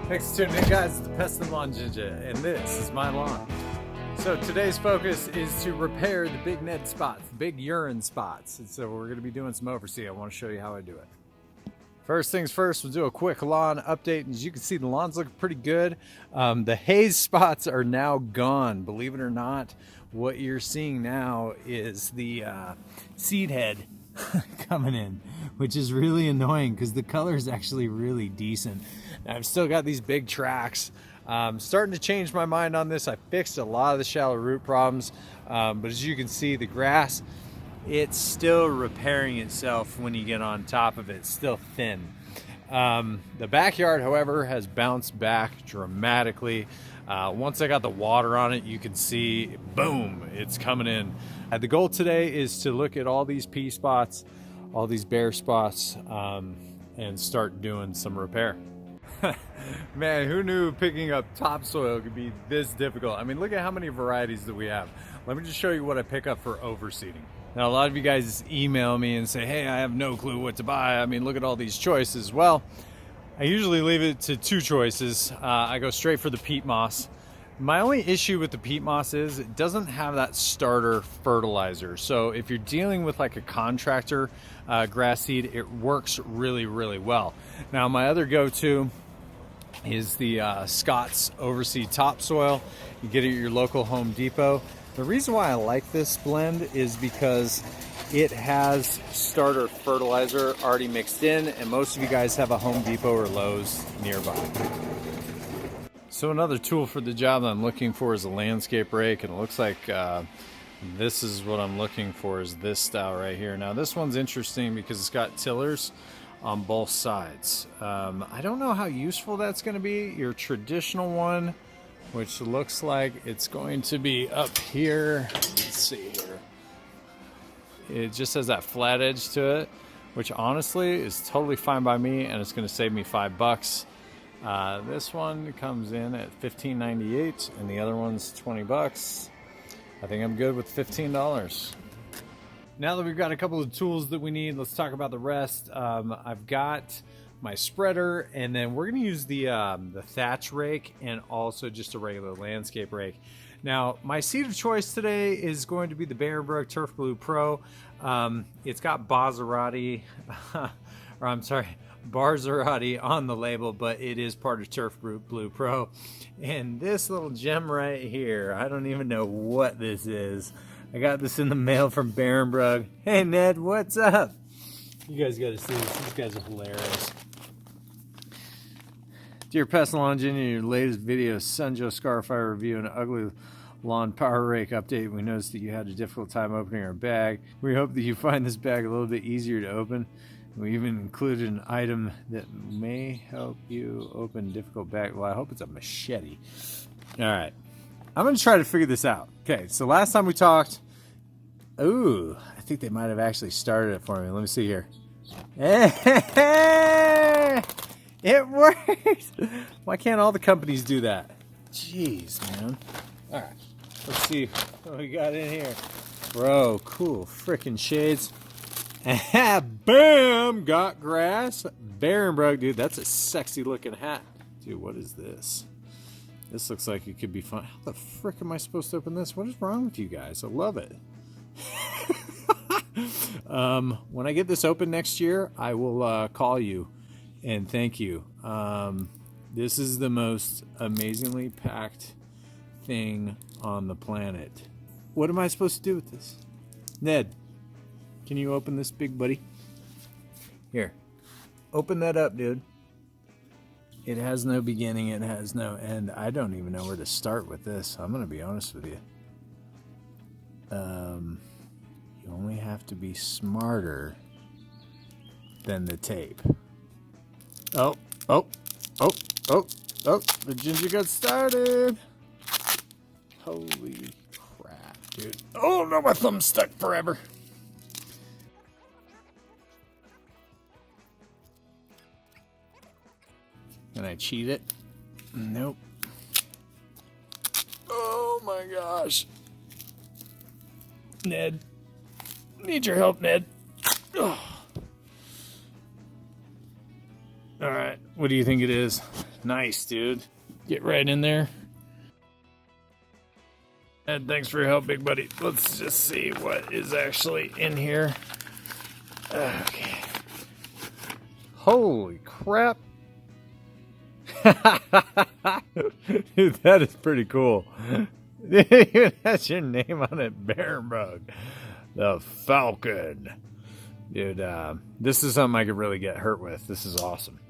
Thanks for tuning in, guys. It's the Pest and Lawn Ginja, and this is my lawn. So today's focus is to repair the big Ned spots, the big urine spots. And so we're going to be doing some oversee. I want to show you how I do it. First things first, we'll do a quick lawn update. And as you can see, the lawn's looking pretty good. The haze spots are now gone. Believe it or not, what you're seeing now is the seed head coming in, which is really annoying because the color is actually really decent. I've still got these big tracks. Starting to change my mind on this. I fixed a lot of the shallow root problems, but as you can see, the grass, it's still repairing itself when you get on top of it. It's still thin. The backyard, however, has bounced back dramatically. Once I got the water on it, you can see, boom, it's coming in. The goal today is to look at all these pea spots, all these bare spots, and start doing some repair. Man, who knew picking up topsoil could be this difficult? I mean, look at how many varieties that we have. Let me just show you what I pick up for overseeding. Now, a lot of you guys email me and say, hey, I have no clue what to buy. I mean, look at all these choices. Well, I usually leave it to two choices. I go straight for the peat moss. My only issue with the peat moss is it doesn't have that starter fertilizer. So if you're dealing with like a contractor grass seed, it works really, really well. Now, my other go-to is the Scott's Overseed Topsoil. You get it at your local Home Depot. The reason why I like this blend is because it has starter fertilizer already mixed in, and most of you guys have a Home Depot or Lowe's nearby. So another tool for the job that I'm looking for is a landscape rake, and it looks like this is what I'm looking for, is this style right here. Now this one's interesting because it's got tillers on both sides. I don't know how useful that's going to be. Your traditional one, which looks like it's going to be up here, let's see here, it just has that flat edge to it, which honestly is totally fine by me, and it's going to save me $5. This one comes in at $15.98 and the other one's $20. I think I'm good with $15. Now that we've got a couple of tools that we need, let's talk about the rest. I've got my spreader, and then we're going to use the Thatch Rake and also just a regular landscape rake. Now, my seed of choice today is going to be the Barenbrug Turf Blue Pro. It's got Barzerati, or I'm sorry, Barzerati on the label, but it is part of Turf Blue Pro. And this little gem right here, I don't even know what this is. I got this in the mail from Barenbrug. Hey Ned, what's up? You guys gotta see this. These guys are hilarious. Dear Pest and Lawn Ginja, your latest video, Sunjoe Scarifier review and ugly lawn power rake update. We noticed that you had a difficult time opening our bag. We hope that you find this bag a little bit easier to open. We even included an item that may help you open difficult bag. Well, I hope it's a machete. All right. I'm going to try to figure this out. Okay, so last time we talked, ooh, I think they might have actually started it for me. Let me see here. It worked. Why can't all the companies do that? Jeez, man. All right, let's see what we got in here. Bro, cool freaking shades. Bam! Got grass. Barenbrug, dude, that's a sexy looking hat. Dude, what is this? This looks like it could be fun. How the frick am I supposed to open this? What is wrong with you guys? I love it. When I get this open next year, I will call you and thank you. This is the most amazingly packed thing on the planet. What am I supposed to do with this? Ned, can you open this big buddy? Here, open that up, dude. It has no beginning, it has no end. I don't even know where to start with this. I'm gonna be honest with you. You only have to be smarter than the tape. Oh, the Ginja got started. Holy crap, dude. Oh no, my thumb's stuck forever. Can I cheat it? Nope. Oh my gosh. Ned. Need your help, Ned. Oh. Alright. What do you think it is? Nice, dude. Get right in there. And thanks for your help, big buddy. Let's just see what is actually in here. Okay. Holy crap. Dude, that is pretty cool. It even has your name on it, Bear Bug. The Falcon. Dude, this is something I could really get hurt with. This is awesome.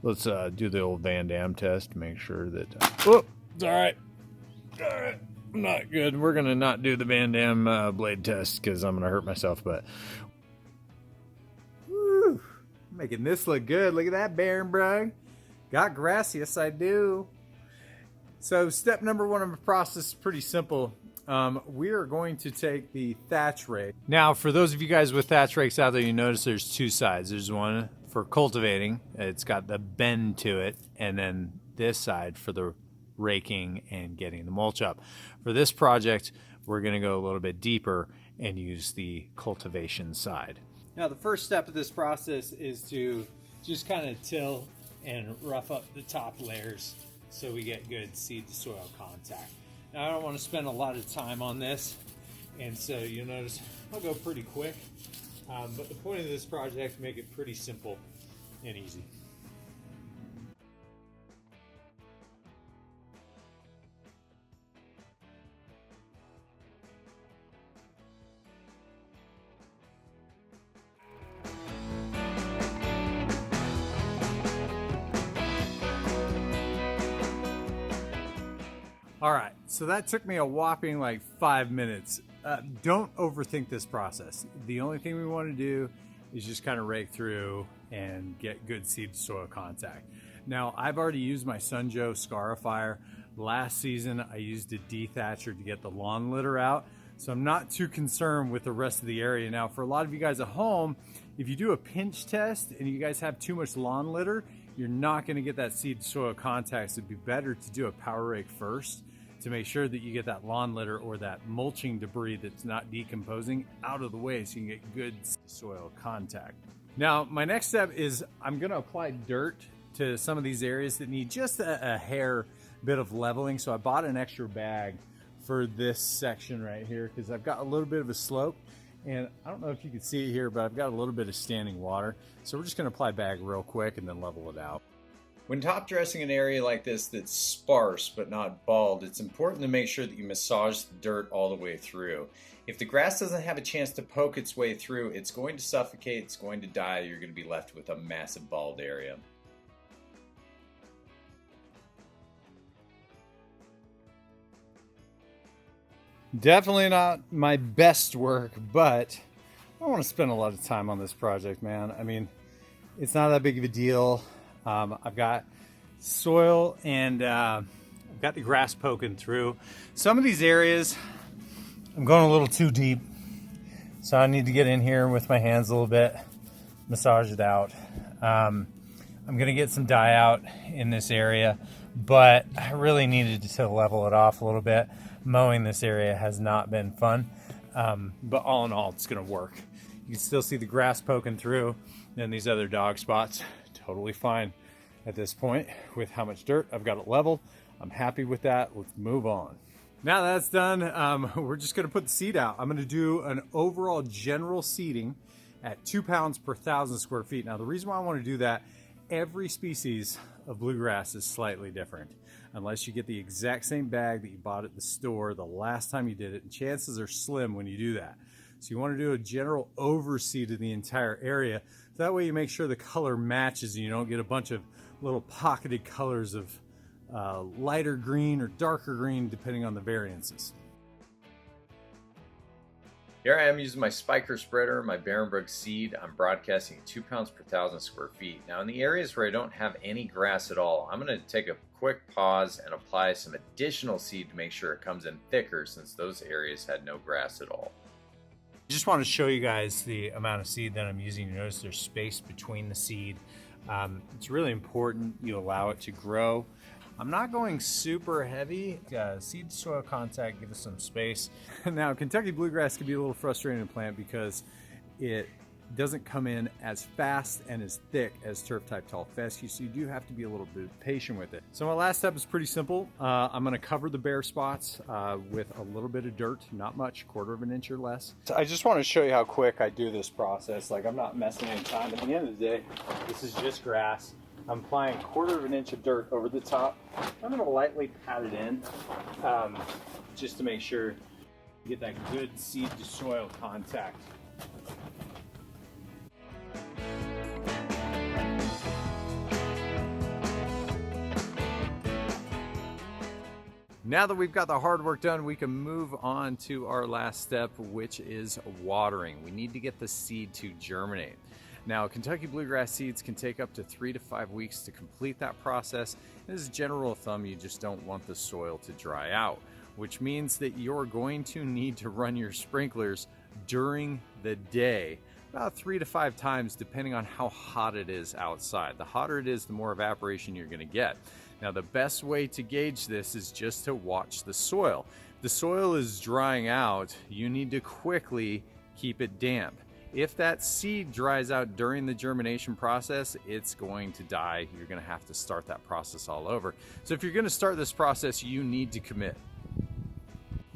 Let's do the old Van Damme test to make sure that... oh, it's all right. All right. Not good. We're going to not do the Van Damme blade test because I'm going to hurt myself, but... woo, making this look good. Look at that, Bear Bug. Got grass? Yes, I do. So step number one of the process is pretty simple. We are going to take the Thatch Rake. Now, for those of you guys with Thatch Rakes out there, you notice there's two sides. There's one for cultivating. It's got the bend to it. And then this side for the raking and getting the mulch up. For this project, we're going to go a little bit deeper and use the cultivation side. Now, the first step of this process is to just kind of till and rough up the top layers so we get good seed to soil contact. Now, I don't want to spend a lot of time on this, and so you'll notice I'll go pretty quick, but the point of this project is make it pretty simple and easy. All right, so that took me a whopping like 5 minutes. Don't overthink this process. The only thing we want to do is just kind of rake through and get good seed to soil contact. Now, I've already used my Sunjo Scarifier. Last season, I used a dethatcher to get the lawn litter out, so I'm not too concerned with the rest of the area. Now, for a lot of you guys at home, if you do a pinch test and you guys have too much lawn litter, you're not going to get that seed to soil contact. So it'd be better to do a power rake first to make sure that you get that lawn litter or that mulching debris that's not decomposing out of the way so you can get good soil contact. Now, my next step is I'm going to apply dirt to some of these areas that need just a hair bit of leveling. So I bought an extra bag for this section right here because I've got a little bit of a slope, and I don't know if you can see it here, but I've got a little bit of standing water. So we're just going to apply bag real quick and then level it out. When top dressing an area like this that's sparse but not bald, it's important to make sure that you massage the dirt all the way through. If the grass doesn't have a chance to poke its way through, it's going to suffocate, it's going to die, you're going to be left with a massive bald area. Definitely not my best work, but I don't want to spend a lot of time on this project, man. I mean, it's not that big of a deal. I've got soil and I've got the grass poking through. Some of these areas, I'm going a little too deep. So I need to get in here with my hands a little bit, massage it out. I'm going to get some dye out in this area, but I really needed to level it off a little bit. Mowing this area has not been fun, but all in all, it's going to work. You can still see the grass poking through, and these other dog spots. Totally fine at this point with how much dirt I've got it level. I'm happy with that. Let's move on. Now that's done, we're just going to put the seed out. I'm going to do an overall general seeding at 2 pounds per 1,000 square feet. Now, the reason why I want to do that, every species of bluegrass is slightly different. Unless you get the exact same bag that you bought at the store the last time you did it, and chances are slim when you do that. So you want to do a general overseed of the entire area. That way you make sure the color matches and you don't get a bunch of little pocketed colors of lighter green or darker green depending on the variances. Here I am using my Spyker spreader, my Barenbrug seed. I'm broadcasting 2 pounds per 1,000 square feet. Now in the areas where I don't have any grass at all, I'm going to take a quick pause and apply some additional seed to make sure it comes in thicker since those areas had no grass at all. I just want to show you guys the amount of seed that I'm using. You notice there's space between the seed. It's really important you allow it to grow. I'm not going super heavy. Seed to soil contact, give us some space. Now, Kentucky bluegrass can be a little frustrating to plant because it doesn't come in as fast and as thick as turf type tall fescue, so you do have to be a little bit patient with it. So my last step is pretty simple. I'm going to cover the bare spots with a little bit of dirt, not much, 1/4 inch or less. So I just want to show you how quick I do this process. Like, I'm not messing any time. At the end of the day, this is just grass. I'm applying 1/4 inch of dirt over the top. I'm going to lightly pat it in just to make sure you get that good seed to soil contact. Now that we've got the hard work done, we can move on to our last step, which is watering. We need to get the seed to germinate. Now, Kentucky bluegrass seeds can take up to 3 to 5 weeks to complete that process. As a general thumb, you just don't want the soil to dry out, which means that you're going to need to run your sprinklers during the day, about 3 to 5 times, depending on how hot it is outside. The hotter it is, the more evaporation you're going to get. Now, the best way to gauge this is just to watch the soil. If the soil is drying out, you need to quickly keep it damp. If that seed dries out during the germination process, it's going to die. You're going to have to start that process all over. So if you're going to start this process, you need to commit.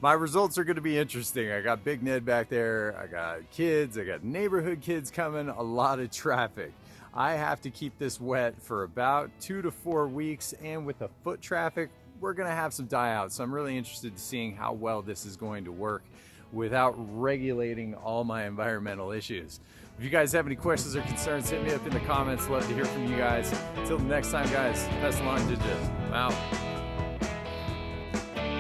My results are going to be interesting. I got Big Ned back there, I got kids, I got neighborhood kids coming, a lot of traffic. I have to keep this wet for about 2 to 4 weeks, and with the foot traffic, we're going to have some die out. So I'm really interested in seeing how well this is going to work without regulating all my environmental issues. If you guys have any questions or concerns, hit me up in the comments. Love to hear from you guys. Until the next time, guys, Pest, Lawn, Ginja. I'm out.